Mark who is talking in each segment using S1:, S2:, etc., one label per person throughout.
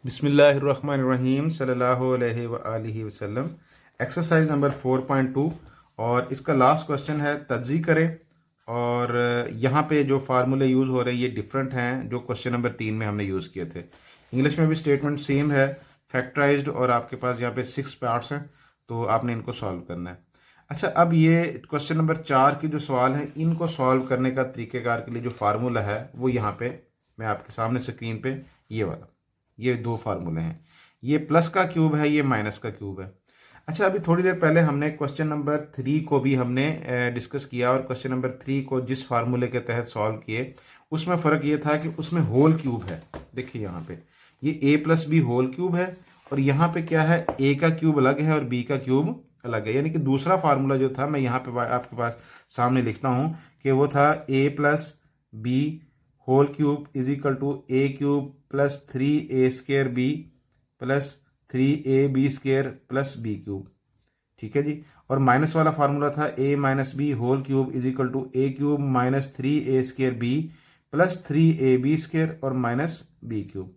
S1: बिस्मिल्लाहिर्रहमानिर्रहीम सल्लल्लाहु अलैहि वआलिहि वसल्लम। एक्सरसाइज नंबर 4.2 और इसका लास्ट क्वेश्चन है तज्ज़ी करें। और यहाँ पे जो फार्मूले यूज़ हो रहे हैं ये डिफरेंट हैं जो क्वेश्चन नंबर 3 में हमने यूज़ किए थे। इंग्लिश में भी स्टेटमेंट सेम है, फैक्टराइज्ड, और आपके पास यहाँ पे 6 पार्ट्स हैं, तो आपने इनको सॉल्व करना है। अच्छा, अब ये क्वेश्चन नंबर 4 के जो सवाल हैं इनको सॉल्व करने का तरीक़ेकार के लिए जो फार्मूला है वो यहाँ पे मैं आपके सामने स्क्रीन पे ये दो फार्मूले हैं। ये प्लस का क्यूब है, ये माइनस का क्यूब है। अच्छा, अभी थोड़ी देर पहले हमने क्वेश्चन नंबर 3 को भी हमने डिस्कस किया, और क्वेश्चन नंबर 3 को जिस फार्मूले के तहत सॉल्व किए उसमें फ़र्क ये था कि उसमें होल क्यूब है। देखिए यहाँ पे ये a plus B whole cube है, और यहाँ पे क्या है, a का क्यूब अलग है और b का क्यूब अलग है। यानी कि दूसरा फार्मूला जो था मैं यहाँ पे आपके पास सामने लिखता हूँ कि वो था a plus B whole cube is equal to A cube plus 3a² b plus 3ab² plus b cube. ठीक है जी। और माइनस वाला फार्मूला था a minus B whole cube is equal to A cube minus 3a² b plus 3ab² और minus b cube.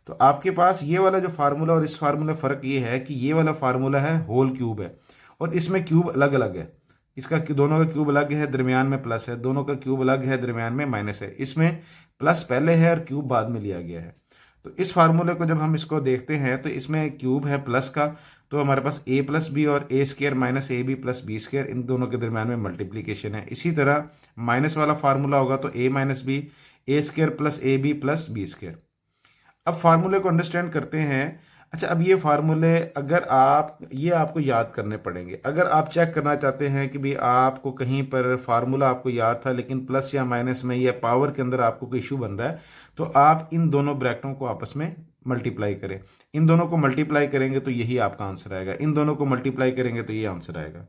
S1: तो आपके पास ये वाला जो फार्मूला और इस फार्मूला फ़र्क ये है कि ये वाला फार्मूला है होल क्यूब है, और इसमें क्यूब अलग अलग है। इसका दोनों का क्यूब अलग है, दरमियान में प्लस है, दोनों का क्यूब अलग है, दरमियान में माइनस है। इसमें प्लस पहले है और क्यूब बाद में लिया गया है। तो इस फार्मूले को जब हम इसको देखते हैं तो इसमें क्यूब है प्लस का, तो हमारे पास a प्लस बी और a² minus A B plus b², इन दोनों के दरमियान में मल्टीप्लीकेशन है। इसी तरह माइनस वाला फार्मूला होगा तो a minus B a² plus A B plus b²। अब फार्मूले को अंडरस्टैंड करते हैं। अच्छा, अब ये फार्मूले अगर आपको याद करने पड़ेंगे। अगर आप चेक करना चाहते हैं कि भाई आपको कहीं पर फार्मूला आपको याद था लेकिन प्लस या माइनस में या पावर के अंदर आपको कोई इशू बन रहा है, तो आप इन दोनों ब्रैकेटों को आपस में मल्टीप्लाई करें। इन दोनों को मल्टीप्लाई करेंगे तो यही आपका आंसर आएगा, इन दोनों को मल्टीप्लाई करेंगे तो ये आंसर आएगा।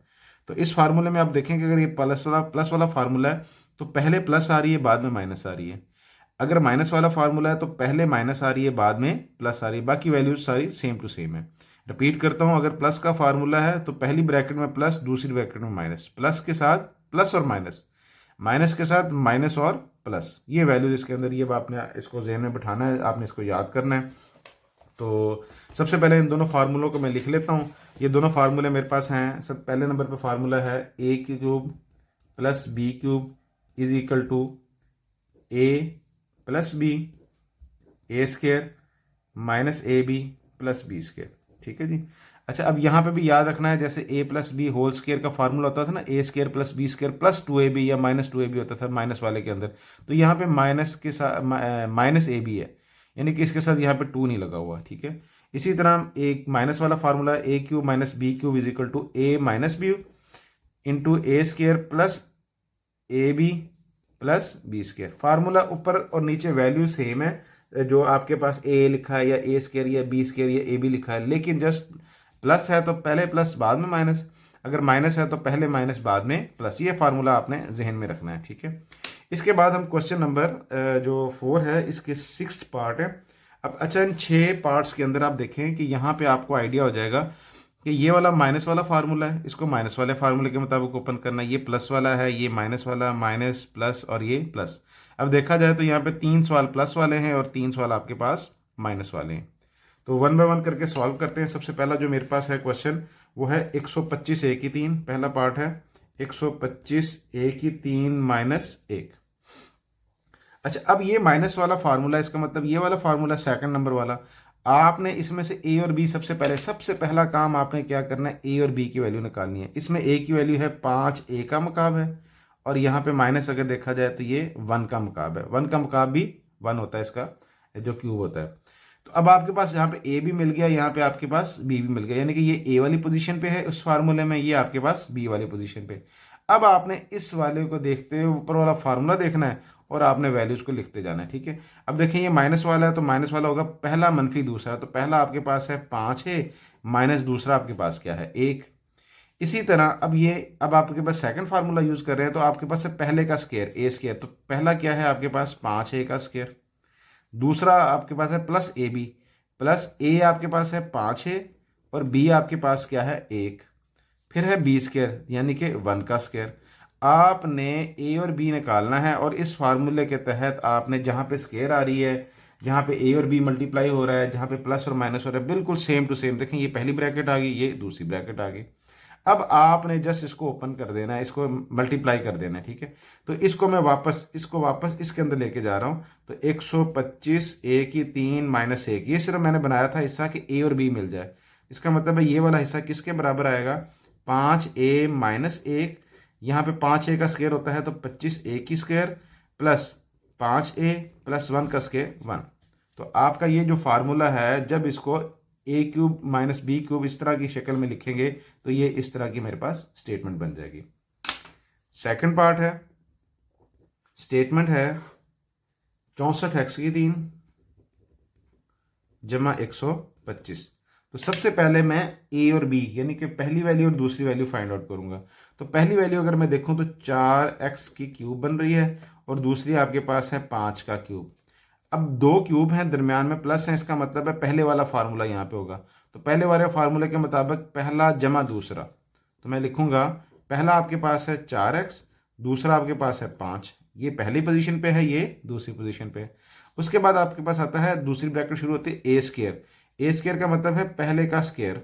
S1: तो इस फार्मूले में आप देखेंगे अगर ये प्लस वाला फार्मूला है तो पहले प्लस आ रही है बाद में माइनस आ रही है। अगर माइनस वाला फार्मूला है तो पहले माइनस आ रही है बाद में प्लस आ रही है, बाकी वैल्यूज सारी सेम टू सेम है। रिपीट करता हूं, अगर प्लस का फार्मूला है तो पहली ब्रैकेट में प्लस, दूसरी ब्रैकेट में माइनस, प्लस के साथ प्लस और माइनस, माइनस के साथ माइनस और प्लस, ये वैल्यूज इसके अंदर। ये आपने इसको जहन में बिठाना है, आपने इसको याद करना है। तो सबसे पहले इन दोनों फार्मूलों को मैं लिख लेता हूँ। ये दोनों फार्मूले मेरे पास हैं। सब पहले नंबर पर फार्मूला है a cube plus B cube is equal to a plus B a² minus A B plus b²। ठीक है जी। अच्छा, अब यहाँ पे भी याद रखना है, जैसे a plus B whole square का फार्मूला होता था ना, a² plus b² plus 2ab या माइनस 2ab होता था माइनस वाले के अंदर, तो यहाँ पे माइनस के साथ माइनस ए बी है, यानी कि इसके साथ यहाँ पे 2 नहीं लगा हुआ। ठीक है। इसी तरह एक माइनस वाला formula a cube minus B cube is equal to a minus B into a² plus A B plus b²। Formula ऊपर और नीचे वैल्यू सेम है, जो आपके पास a लिखा है या a² या b² या ab लिखा है, लेकिन जस्ट प्लस है तो पहले प्लस बाद में माइनस, अगर माइनस है तो पहले माइनस बाद में प्लस। ये फार्मूला आपने जहन में रखना है। ठीक है। इसके बाद हम क्वेश्चन नंबर जो 4 है इसके 6 पार्ट है। अब अच्छा, इन 6 पार्ट्स के अंदर आप देखें कि यहाँ पे आपको आइडिया हो जाएगा कि ये वाला माइनस वाला फार्मूला है, इसको माइनस वाले फार्मूले के मुताबिक ओपन करना है। ये प्लस वाला है, ये माइनस वाला, माइनस प्लस और ये प्लस। अब देखा जाए तो यहाँ पे 3 सवाल प्लस वाले हैं और 3 सवाल आपके पास माइनस वाले हैं। तो वन बाय वन करके सॉल्व करते हैं। सबसे पहला जो मेरे पास है क्वेश्चन वो है 125 a की 3। पहला पार्ट है 125 a की 3 माइनस 1। अच्छा, अब ये माइनस वाला फार्मूला, इसका मतलब ये वाला फार्मूला सेकंड नंबर वाला, आपने इसमें से a और b सबसे पहला काम आपने क्या करना है, a और b की वैल्यू निकालनी है। इसमें a की वैल्यू है 5, a का मकाब है, और यहाँ पे माइनस अगर देखा जाए तो ये 1 का मकाब है। 1 का मकाब भी 1 होता है, इसका जो क्यूब होता है। तो अब आपके पास यहाँ पे a भी मिल गया, यहाँ पे आपके पास b भी मिल गया, यानी कि ये a वाली पोजीशन पे है उस फार्मूले में, ये आपके पास b वाली पोजीशन पे। अब आपने इस वाले को देखते हुए ऊपर वाला फार्मूला देखना है और आपने वैल्यूज को लिखते जाना है। ठीक है। अब देखें ये माइनस वाला है तो माइनस वाला होगा पहला मनफी दूसरा, तो पहला आपके पास है 5 है, माइनस दूसरा आपके पास क्या है 1। इसी तरह अब आपके पास सेकंड फार्मूला यूज कर रहे हैं तो आपके पास है पहले का स्क्वायर a², तो पहला क्या है आपके पास 5 a का स्क्वायर, दूसरा आपके पास है plus A B, plus a आपके पास है 5 है और b आपके पास क्या है 1, फिर है b² यानी कि 1 का स्क्वायर। आपने a और b निकालना है, और इस फार्मूले के तहत आपने जहाँ पे स्क्वायर आ रही है, जहाँ पे ए और बी मल्टीप्लाई हो रहा है, जहाँ पे प्लस और माइनस हो रहा है, बिल्कुल सेम टू सेम। देखें ये पहली ब्रैकेट आ गई, ये दूसरी ब्रैकेट आ गई। अब आपने जस्ट इसको ओपन कर देना है, इसको मल्टीप्लाई कर देना है, ठीक है। तो इसको वापस इसके अंदर लेके जा रहा हूँ। तो 125 ए की 3 माइनस 1, ये सिर्फ मैंने बनाया था हिस्सा कि ए और बी मिल जाए। इसका मतलब है ये वाला हिस्सा किसके बराबर आएगा, 5a माइनस 1। यहाँ पे 5a का स्क्वायर होता है तो 25a की स्क्वायर प्लस 5a प्लस 1 का स्क्वायर 1। तो आपका ये जो फार्मूला है, जब इसको ए क्यूब माइनस बी क्यूब इस तरह की शक्ल में लिखेंगे तो ये इस तरह की मेरे पास स्टेटमेंट बन जाएगी। सेकंड पार्ट है, स्टेटमेंट है 64x की 3 जमा 125। तो सबसे पहले मैं ए और बी यानी कि पहली वैल्यू और दूसरी वैल्यू फाइंड आउट करूंगा। तो पहली वैल्यू अगर मैं देखूं तो 4x की क्यूब बन रही है और दूसरी आपके पास है 5 का क्यूब। अब दो क्यूब हैं, दरमियान में प्लस है, इसका मतलब है पहले वाला फार्मूला यहाँ पे होगा। तो पहले वाले फार्मूले के मुताबिक पहला जमा दूसरा, तो मैं लिखूंगा पहला आपके पास है 4x, दूसरा आपके पास है 5। ये पहली पोजीशन पे है, ये दूसरी पोजीशन पे है। उसके बाद आपके पास आता है दूसरी ब्रैकेट शुरू होती है ए स्क्वायर। ए स्क्वायर का मतलब है पहले का square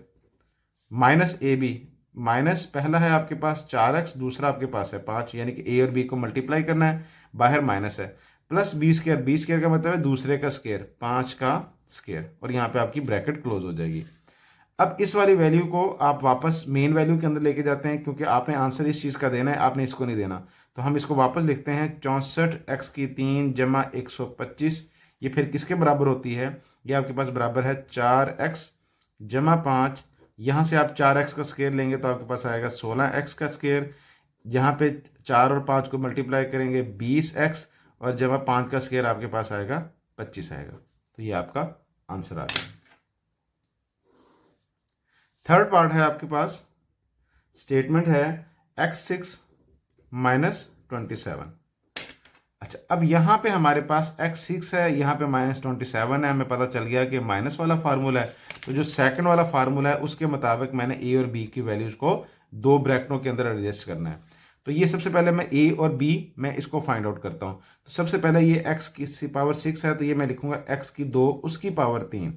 S1: minus A B, minus पहला है आपके पास 4x, दूसरा आपके पास है 5, यानी कि ए और बी को मल्टीप्लाई करना है, बाहर माइनस है, plus B square. B square का मतलब है दूसरे का स्क्वायर 5 का स्क्वायर, और यहाँ पे आपकी ब्रैकेट क्लोज हो जाएगी। अब इस वाली वैल्यू को आप वापस मेन वैल्यू के अंदर लेके जाते हैं, क्योंकि आपने आंसर इस चीज़ का देना है, आपने इसको नहीं देना। तो हम इसको वापस लिखते हैं 64x की 3 जमा 125। ये फिर किसके बराबर होती है, ये आपके पास बराबर है 4x जमा 5। यहाँ से आप 4x का स्क्वायर लेंगे तो आपके पास आएगा 16x का स्क्वायर। यहाँ पे 4 और 5 को मल्टीप्लाई करेंगे 20x, और जमा 5 का स्क्वायर आपके पास आएगा 25 आएगा। तो ये आपका आंसर आ गया। थर्ड पार्ट है आपके पास, स्टेटमेंट है x6 माइनस 27। अच्छा, अब यहाँ पे हमारे पास x6 है, यहाँ पे माइनस 27 है। हमें पता चल गया कि माइनस वाला फार्मूला है, तो जो सेकंड वाला फार्मूला है उसके मुताबिक मैंने a और b की वैल्यूज को दो ब्रैकेटों के अंदर एडजस्ट करना है। तो ये सबसे पहले मैं a और b मैं इसको फाइंड आउट करता हूँ। तो सबसे पहले ये x की पावर 6 है, तो ये मैं लिखूंगा x की 2 उसकी पावर 3।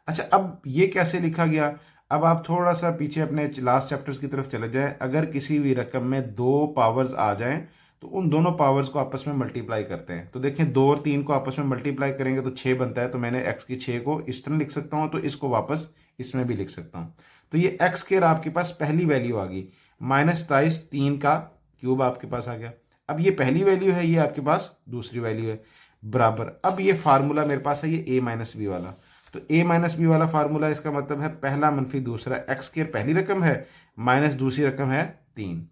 S1: अच्छा, अब ये कैसे लिखा गया, अब आप थोड़ा सा पीछे अपने लास्ट चैप्टर्स की तरफ चले जाएं। अगर किसी भी रकम में दो पावर्स आ जाएं तो उन दोनों पावर्स को आपस में मल्टीप्लाई करते हैं। तो देखें 2 और 3 को आपस में मल्टीप्लाई करेंगे तो 6 बनता है। तो मैंने x की 6 को इस तरह लिख सकता हूँ, तो इसको वापस इसमें भी लिख सकता हूँ। तो ये x स्क्वायर आपके पास पहली वैल्यू आ गई, माइनस 27 3 का क्यूब आपके पास आ गया। अब ये पहली वैल्यू है, ये आपके पास दूसरी वैल्यू है, बराबर। अब ये फार्मूला मेरे पास है ये a माइनस बी वाला। तो a माइनस बी वाला फार्मूला, इसका मतलब है पहला मनफी दूसरा, एक्स स्क्वायर पहली रकम है माइनस दूसरी रकम है 3।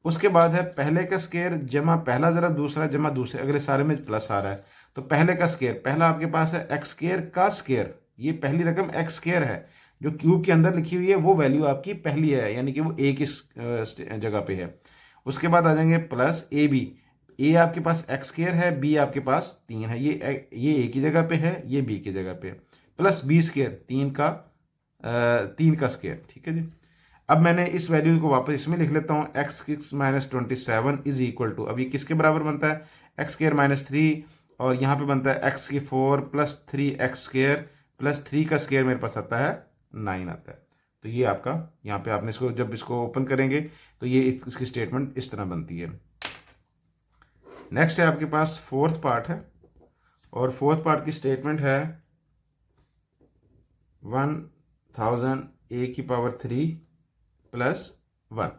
S1: उसके बाद है पहले का स्क्वायर जमा पहला ज़रब दूसरा जमा दूसरे, अगले सारे में प्लस आ रहा है। तो पहले का स्क्वायर, पहला आपके पास है एक्स स्क्वायर का स्क्वायर, ये पहली रकम एक्स स्क्वायर है, जो क्यूब के अंदर लिखी हुई है वो वैल्यू आपकी पहली है, यानी कि वो ए की जगह पे है। उसके बाद आ जाएंगे प्लस ए बी, ए आपके पास एक्स स्क्वायर है, बी आपके पास 3 है, ये ए की जगह पे है, ये बी की जगह पे है, प्लस बी स्क्वायर 3 का स्क्वायर, ठीक है जी। अब मैंने इस वैल्यू को वापस इसमें लिख लेता हूँ, x6 minus 27 is equal to, अब ये किसके बराबर बनता है, एक्स स्क्वायर माइनस 3, और यहाँ पे बनता है x की 4 प्लस 3x स्क्वायर प्लस 3 का स्क्वायर मेरे पास आता है 9 आता है। तो ये आपका यहाँ पे आपने इसको जब इसको ओपन करेंगे तो ये इसकी स्टेटमेंट इस तरह बनती है। नेक्स्ट है आपके पास फोर्थ पार्ट है, और फोर्थ पार्ट की स्टेटमेंट है 1000 a की पावर 3 प्लस 1।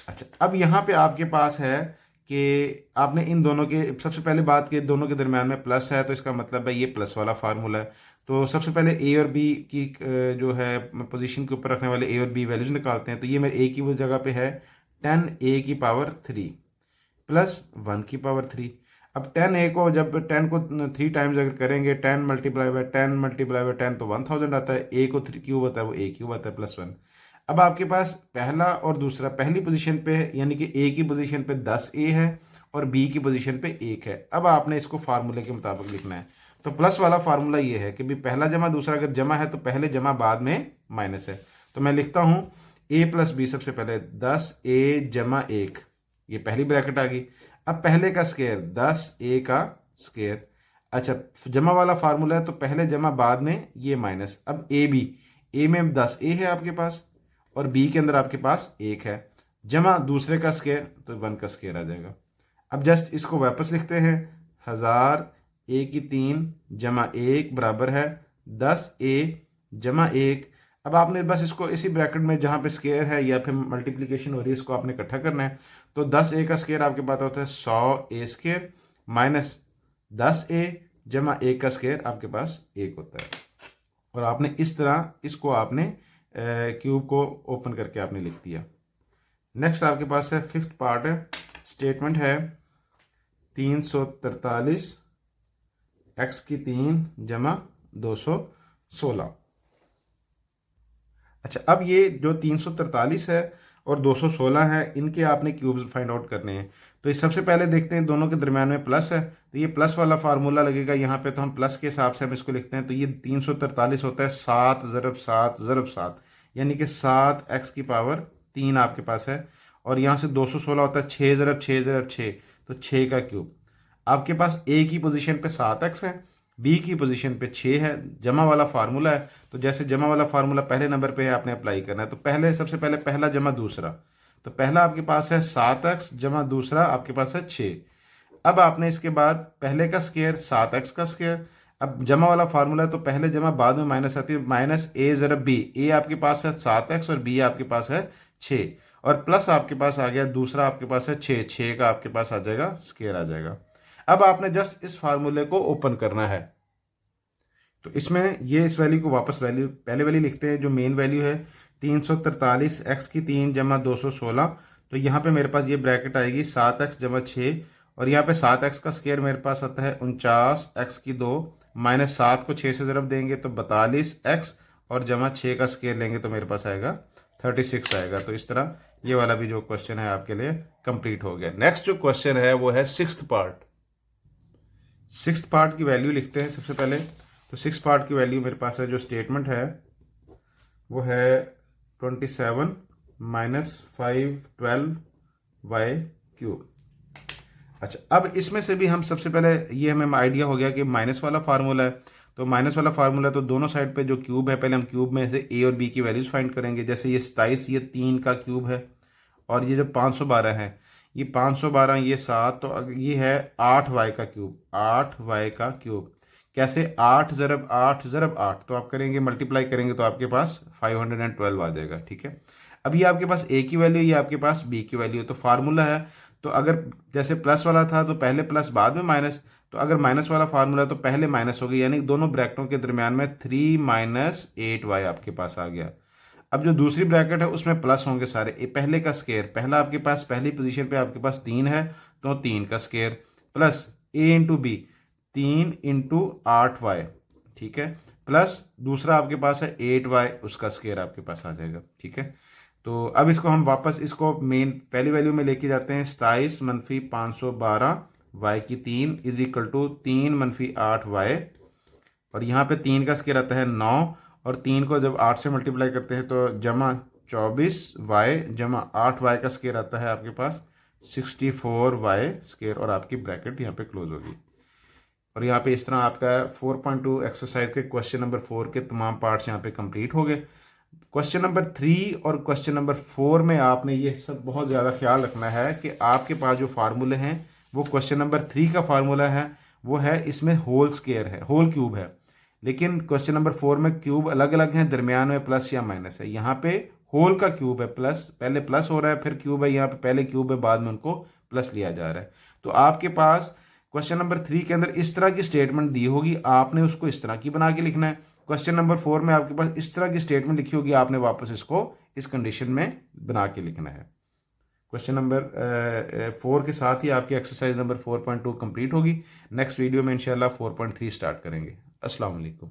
S1: अच्छा, अब यहाँ पे आपके पास है कि आपने इन दोनों के, सबसे पहले बात के दोनों के दरमियान में प्लस है, तो इसका मतलब है ये प्लस वाला फार्मूला है। तो सबसे पहले ए और बी की जो है पोजीशन के ऊपर रखने वाले ए और बी वैल्यूज निकालते हैं। तो ये मेरे ए की वो जगह पे है 10a की पावर 3 प्लस 1 की पावर 3। अब 10a को जब 10 को 3 टाइम्स अगर करेंगे, 10 मल्टीप्लाई बाय 10 मल्टीप्लाई बाय 10 तो 1000 आता है। a को 3 क्यूब आता है, वो a क्यूब आता है प्लस 1। अब आपके पास पहला और दूसरा पहली पोजीशन पे है, यानी कि a की पोजीशन पे 10a है और b की पोजीशन पे 1 है। अब आपने इसको फार्मूले के मुताबिक लिखना है। तो प्लस वाला फार्मूला ये है कि भी पहला जमा दूसरा अगर जमा है तो पहले जमा बाद में माइनस है। तो मैं लिखता हूँ a प्लस बी, सबसे पहले 10a जमा 1, ये पहली ब्रैकेट आ गई। अब पहले का स्क्वायर 10a का स्क्वायर, अच्छा, जमा वाला फार्मूला है तो पहले जमा बाद में ये माइनस। अब ए बी, ए में 10 ए है आपके पास और बी के अंदर आपके पास 1 है, जमा दूसरे का स्केयर तो 1 का स्केयर आ जाएगा। अब जस्ट इसको वापस लिखते हैं, 1000 ए की 3 जमा 1 बराबर है 10 ए जमा 1। अब आपने बस इसको इसी ब्रैकेट में जहाँ पे स्केयर है या फिर मल्टीप्लिकेशन हो रही है इसको आपने इकट्ठा करना है। तो 10 ए का स्केयर आपके पास होता है 100 ए स्केयर माइनस 10 ए जमा 1 का स्केयर आपके पास 1 होता है। और आपने इस तरह इसको आपने क्यूब को ओपन करके आपने लिख दिया। नेक्स्ट आपके पास है फिफ्थ पार्ट है, स्टेटमेंट है 343 एक्स की 3 जमा 216। अच्छा, अब ये जो 343 है और 216 है इनके आपने क्यूब्स फाइंड आउट करने हैं। तो इस सबसे पहले देखते हैं दोनों के दरमियान में प्लस है, तो ये प्लस वाला फार्मूला लगेगा यहाँ पे, तो हम प्लस के हिसाब से हम इसको लिखते हैं। तो ये 343 होता है 7 ज़रब 7 ज़रब 7, यानी कि 7 एक्स की पावर 3 आपके पास है। और यहाँ से 216 होता है 6 ज़रब 6 ज़रब 6, तो 6 का क्यूब। आपके पास ए की पोजीशन पे 7 एक्स है, बी की पोजीशन पे 6 है, जमा वाला फार्मूला है। तो जैसे जमा वाला फार्मूला पहले नंबर पे है आपने अप्लाई करना है, तो पहले सबसे पहले पहला जमा दूसरा, तो पहला आपके पास है 7x जमा दूसरा आपके पास है 6। अब आपने इसके बाद पहले का स्केयर 7x का स्केयर। अब जमा वाला फार्मूला है तो पहले जमा बाद में माइनस आती है, माइनस ए ज़रब बी, ए आपके पास है 7x और बी आपके पास है 6, और प्लस आपके पास आ गया दूसरा आपके पास है 6 का आपके पास आ जाएगा स्केयर आ जाएगा। अब आपने जस्ट इस फार्मूले को ओपन करना है। तो इसमें ये इस वैल्यू को वापस वैल्यू पहले वाली लिखते हैं जो मेन वैल्यू है 343 एक्स की 3 जमा 216। तो यहाँ पे मेरे पास ये ब्रैकेट आएगी 7x जमा 6, और यहाँ पे 7x का स्केयर मेरे पास आता है 49 एक्स की 2 माइनस 7 को 6 से ज़रब देंगे तो 42 एक्स, और जमा 6 का स्केयर लेंगे तो मेरे पास आएगा 36 आएगा। तो इस तरह ये वाला भी जो क्वेश्चन है आपके लिए कंप्लीट हो गया। नेक्स्ट जो क्वेश्चन है वो है सिक्स्थ पार्ट। सिक्स्थ पार्ट की वैल्यू लिखते हैं सबसे पहले। तो सिक्स पार्ट की वैल्यू मेरे पास है, जो स्टेटमेंट है वो है 27 माइनस 512 वाई क्यूब। अच्छा, अब इसमें से भी हम सबसे पहले ये हमें आइडिया हो गया कि माइनस वाला फार्मूला है, तो माइनस वाला फार्मूला तो दोनों साइड पे जो क्यूब है पहले हम क्यूब में से ए और बी की वैल्यूज फाइंड करेंगे। जैसे ये 27 ये 3 का क्यूब है, और ये जो 512 है ये 512 ये 7, तो ये है 8y का क्यूब, 8y का क्यूब। कैसे 8 ज़रब 8 ज़रब 8, तो आप करेंगे मल्टीप्लाई करेंगे तो आपके पास 512 आ जाएगा। ठीक है, अब ये आपके पास ए की वैल्यू, ये आपके पास बी की वैल्यू, तो फार्मूला है तो अगर जैसे प्लस वाला था तो पहले प्लस बाद में माइनस, तो अगर माइनस वाला फार्मूला है तो पहले माइनस हो गया, यानी दोनों ब्रैकेटों के दरमियान में 3 माइनस 8y आपके पास आ गया। अब जो दूसरी ब्रैकेट है उसमें प्लस होंगे सारे, ए पहले का स्केयर, पहला आपके पास पहली पोजीशन पे आपके पास 3 है तो 3 का स्केयर, प्लस ए इंटू बी 3 इंटू 8y, ठीक है, प्लस दूसरा आपके पास है 8y, उसका स्केयर आपके पास आ जाएगा। ठीक है, तो अब इसको हम वापस इसको मेन पहली वैल्यू में लेके जाते हैं, 27 मनफी 512 y की 3 इज इक्वल टू 3 मनफी 8y, और यहाँ पे 3 का स्केयर आता है 9, और 3 को जब 8 से मल्टीप्लाई करते हैं तो जमा 24y जमा 8y का स्केयर आता है आपके पास 64y स्केयर, और आपकी ब्रैकेट यहाँ पे क्लोज होगी। और यहाँ पे इस तरह आपका 4.2 एक्सरसाइज के क्वेश्चन नंबर 4 के तमाम पार्ट्स यहाँ पे कंप्लीट हो गए। क्वेश्चन नंबर 3 और क्वेश्चन नंबर 4 में आपने ये सब बहुत ज़्यादा ख्याल रखना है कि आपके पास जो फार्मूले हैं वो क्वेश्चन नंबर 3 का फार्मूला है वो है, इसमें होल स्केयर है, होल क्यूब है, लेकिन क्वेश्चन नंबर 4 में क्यूब अलग अलग हैं, दरमियान में प्लस या माइनस है। यहाँ पे होल का क्यूब है, प्लस पहले प्लस हो रहा है फिर क्यूब है, यहाँ पे पहले क्यूब है बाद में उनको प्लस लिया जा रहा है। तो आपके पास क्वेश्चन नंबर 3 के अंदर इस तरह की स्टेटमेंट दी होगी, आपने उसको इस तरह की बना के लिखना है। क्वेश्चन नंबर 4 में आपके पास इस तरह की स्टेटमेंट लिखी होगी, आपने वापस इसको इस कंडीशन में बना के लिखना है। क्वेश्चन नंबर 4 के साथ ही आपकी एक्सरसाइज नंबर 4.2 कंप्लीट होगी। नेक्स्ट वीडियो में इंशाल्लाह 4.3 स्टार्ट करेंगे। अस्सलाम वालेकुम।